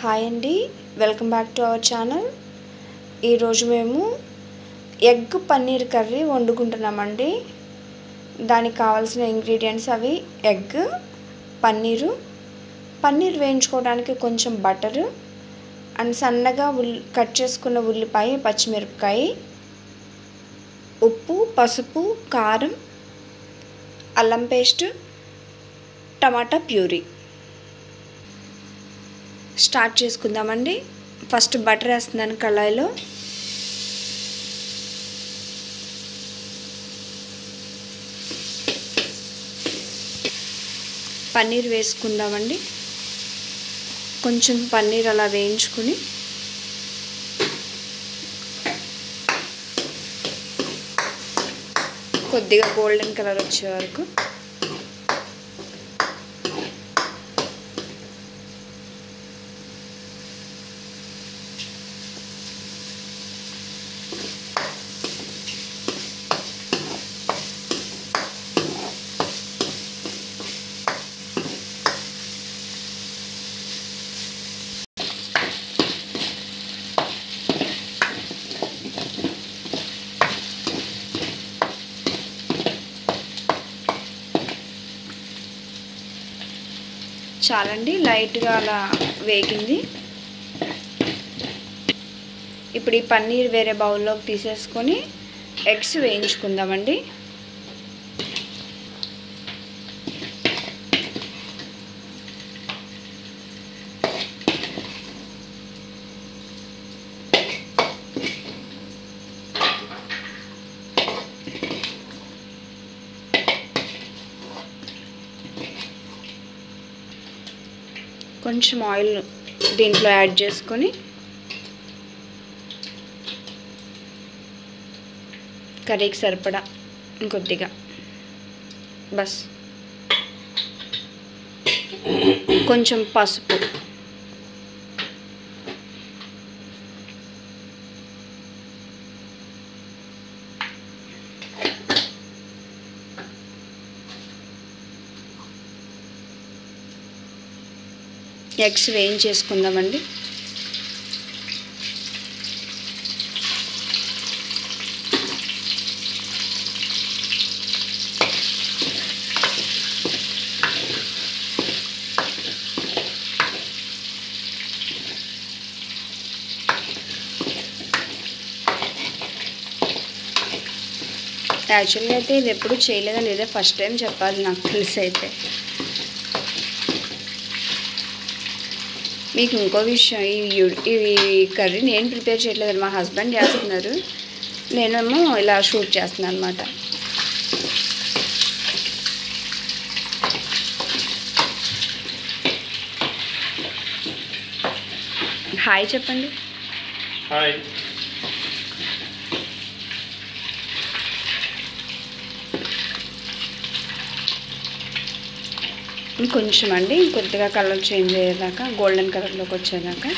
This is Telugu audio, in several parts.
హాయ్ అండి, welcome back to our channel. ఈరోజు మేము ఎగ్ పన్నీర్ కర్రీ వండుకుంటున్నామండి. దానికి కావాల్సిన ఇంగ్రీడియంట్స్ అవి ఎగ్, పన్నీర్ వేయించుకోవడానికి కొంచెం బటరు అండ్ సన్నగా కట్ చేసుకున్న ఉల్లిపాయ, పచ్చిమిరపకాయ, ఉప్పు, పసుపు, కారం, అల్లం పేస్ట్, టమాటా ప్యూరీ. స్టార్ట్ చేసుకుందామండి. ఫస్ట్ బటర్ వేస్తున్నాను కళాయిలో. పన్నీర్ వేసుకుందామండి. కొంచెం పన్నీర్ అలా వేయించుకుని కొద్దిగా గోల్డెన్ కలర్ వచ్చే వరకు చాలండి, లైట్గా అలా వేగింది. ఇప్పుడు ఈ పన్నీర్ వేరే బౌల్లోకి తీసేసుకొని ఎగ్స్ వేయించుకుందామండి. కొంచెం ఆయిల్ దీంట్లో యాడ్ చేసుకొని కర్రీకి సరిపడా ఇంకొద్దిగా బస్, కొంచెం పసుపు, ఎగ్స్ వేయించేసుకుందామండి. యాక్చువల్గా అయితే ఇది ఎప్పుడు చేయలేదని, ఇదే ఫస్ట్ టైం చెప్పాలి నాకు తెలిసి. అయితే మీకు ఇంకో విషయం, ఈ కర్రీ నేను ప్రిపేర్ చేయట్లేదు, మా హస్బెండ్ చేస్తున్నారు, నేనేమో ఇలా షూట్ చేస్తున్నాను అనమాట. హాయ్ చెప్పండి. హాయ్. ఇంకొంచెం అండి, కొద్దిగా కలర్ చేంజ్ అయ్యేదాకా, గోల్డెన్ కలర్లోకి వచ్చేదాకా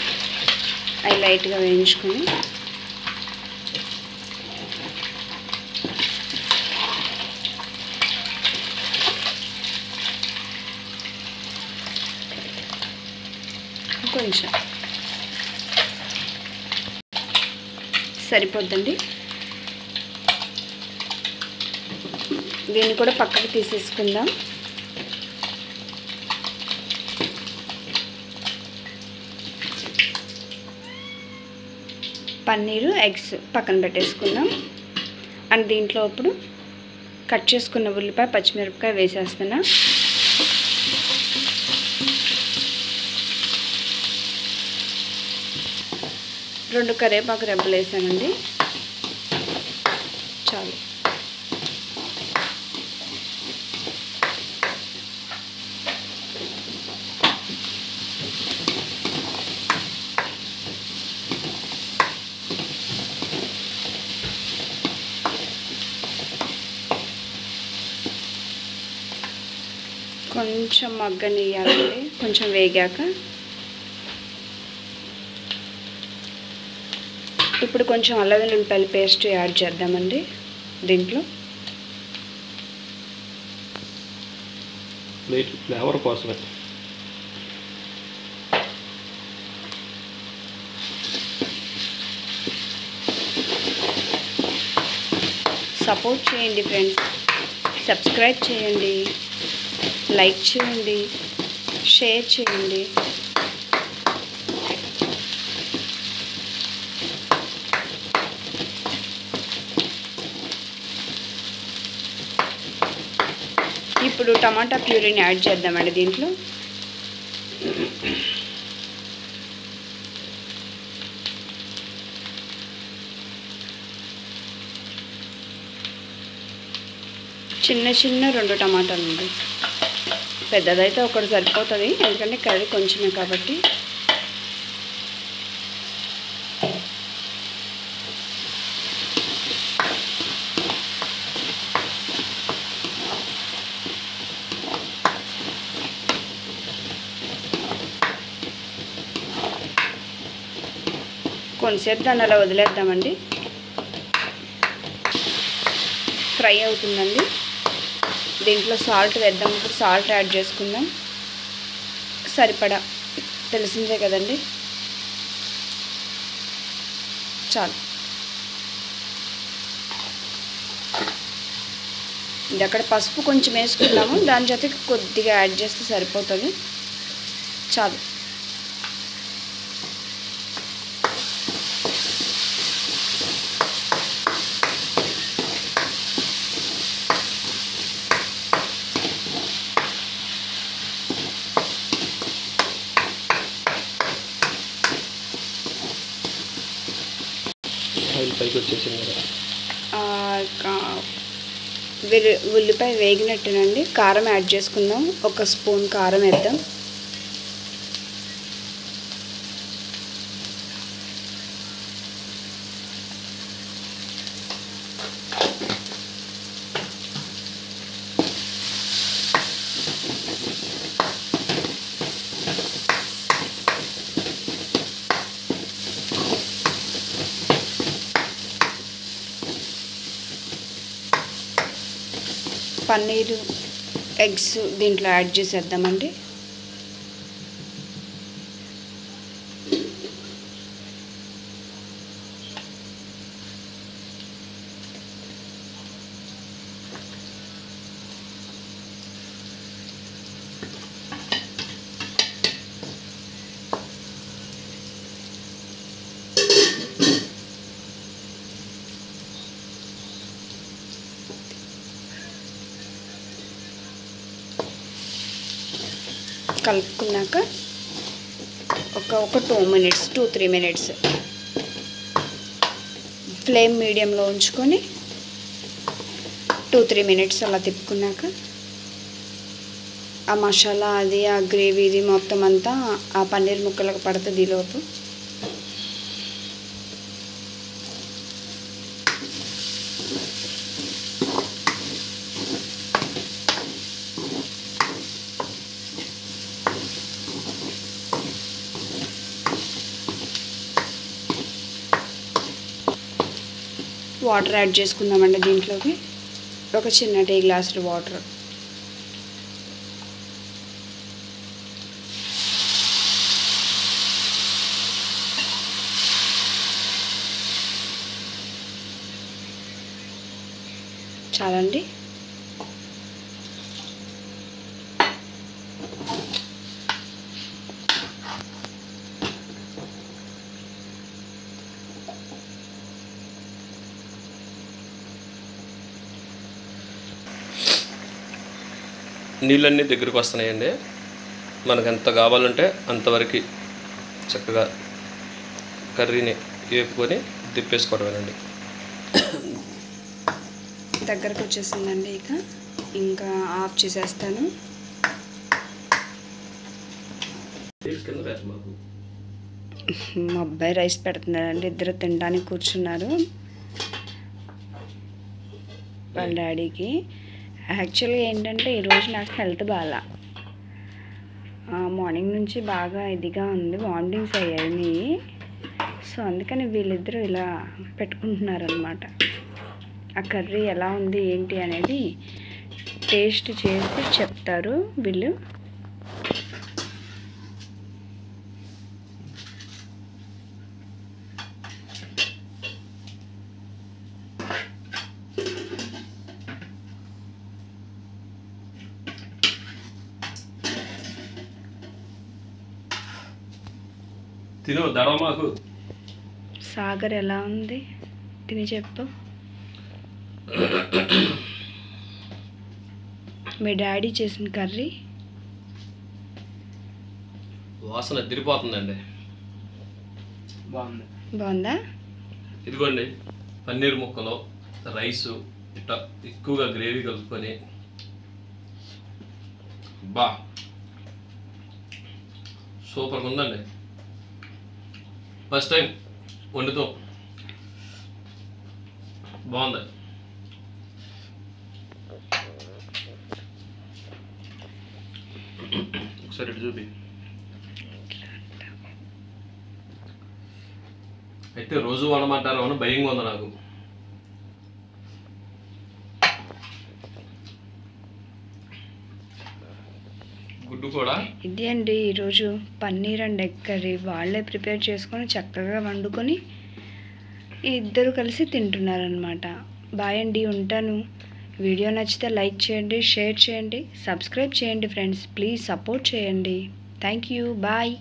అవి లైట్గా వేయించుకొని కొంచెం సరిపోద్దండి. దీన్ని కూడా పక్కకు తీసేసుకుందాం. పన్నీరు, ఎగ్స్ పక్కన పెట్టేసుకుందాం. అండ్ దీంట్లో ఇప్పుడు కట్ చేసుకున్న ఉల్లిపాయ, పచ్చిమిరపకాయ వేసేస్తున్నా. రెండు కరివేపాకు రెబ్బలు వేసానండి, చాలు. కొంచెం మగ్గనియాలండి. కొంచెం వేగాక ఇప్పుడు కొంచెం అల్లం వెల్లుల్లిపాయల పేస్ట్ యాడ్ చేద్దామండి దీంట్లో. ఫ్లేవర్ కోసమే. సపోర్ట్ చేయండి ఫ్రెండ్స్, సబ్స్క్రైబ్ చేయండి, లైక్ చేయండి, షేర్ చేయండి. ఇప్పుడు టమాటా ప్యూరీని యాడ్ చేద్దామండి దీంట్లో. చిన్న 2 టమాటాలు ఉంది, పెద్దదైతే ఒకటి సరిపోతుంది ఎందుకంటే కర్రీ కొంచెమే కాబట్టి. కొంచెంసేపు దాన్ని అలా వదిలేద్దామండి, ఫ్రై అవుతుందండి. దీంట్లో సాల్ట్ వేద్దాం, ఇప్పుడు సాల్ట్ యాడ్ చేసుకుందాం సరిపడా, తెలిసిందే కదండి, చాలు. ఇది అక్కడ పసుపు కొంచెం వేసుకుందాము, దాని జೊತೆಗೆ కొద్దిగా యాడ్ చేస్తే సరిపోతుంది, చాలు. పైకి వచ్చేసింది కదా. ఉల్లిపాయ వేగినట్టునండి. కారం యాడ్ చేసుకుందాం, 1 స్పూన్ కారం వేద్దాం. పన్నీరు, ఎగ్స్ దీంట్లో యాడ్ చేసేద్దామండి. కలుపుకున్నాక ఒక 2-3 మినిట్స్ ఫ్లేమ్ మీడియంలో ఉంచుకొని 2-3 మినిట్స్ అలా తిప్పుకున్నాక ఆ మసాలా అది, ఆ గ్రేవీ ఇది మొత్తం అంతా ఆ పన్నీర్ ముక్కలకు పడుతుంది. ఈలోపు వాటర్ యాడ్ చేసుకుందామండి. దీంట్లోకి ఒక చిన్న టీ గ్లాసులు వాటర్. చాలండి. నీళ్ళన్నీ దగ్గరికి వస్తున్నాయండి. మనకు ఎంత కావాలంటే అంతవరకు చక్కగా కర్రీని వేపుకొని తిప్పేసుకోవడమేనండి. దగ్గరకు వచ్చేసిందండి. ఇంకా ఆఫ్ చేసేస్తాను. మా అబ్బాయి రైస్ పెడుతున్నారండి, ఇద్దరు తినడానికి కూర్చున్నారు వాళ్ళ డాడీకి. యాక్చువల్గా ఏంటంటే ఈరోజు నాకు హెల్త్ బాగా, మార్నింగ్ నుంచి బాగా ఇదిగా ఉంది, వామిటింగ్స్ అయ్యాయి. సో అందుకని వీళ్ళిద్దరూ ఇలా పెట్టుకుంటున్నారనమాట. ఆ కర్రీ ఎలా ఉంది ఏంటి అనేది టేస్ట్ చేసి చెప్తారు వీళ్ళు. తిను దడవ మాకు. సాగర్ ఎలా ఉంది తిని చెప్పు. మీ డాడీ చేసిన కర్రీ వాసన ఎదిరిపోతుందండి. బాగుందా? ఇదిగోండి పన్నీర్ ముక్కలు, రైసు ఇట్లా ఎక్కువగా గ్రేవీ కలుపుకొని బా సూపర్గా ఉందండి. ఫస్ట్ టైం వండుతాం, బాగుంది. ఒకసారి ఇటు చూపి. అయితే రోజు వండమంటారు అని భయంగా ఉంది నాకు. గుడ్డు కూడా ఇది అండి ఈరోజు పన్నీర్ అండ్ ఎగ్ కర్రీ వాళ్ళే ప్రిపేర్ చేసుకొని చక్కగా వండుకొని ఇద్దరు కలిసి తింటున్నారనమాట. బాయ్ అండి, ఉంటాను. వీడియో నచ్చితే లైక్ చేయండి, షేర్ చేయండి, సబ్స్క్రైబ్ చేయండి ఫ్రెండ్స్. ప్లీజ్ సపోర్ట్ చేయండి. Thank you. బాయ్.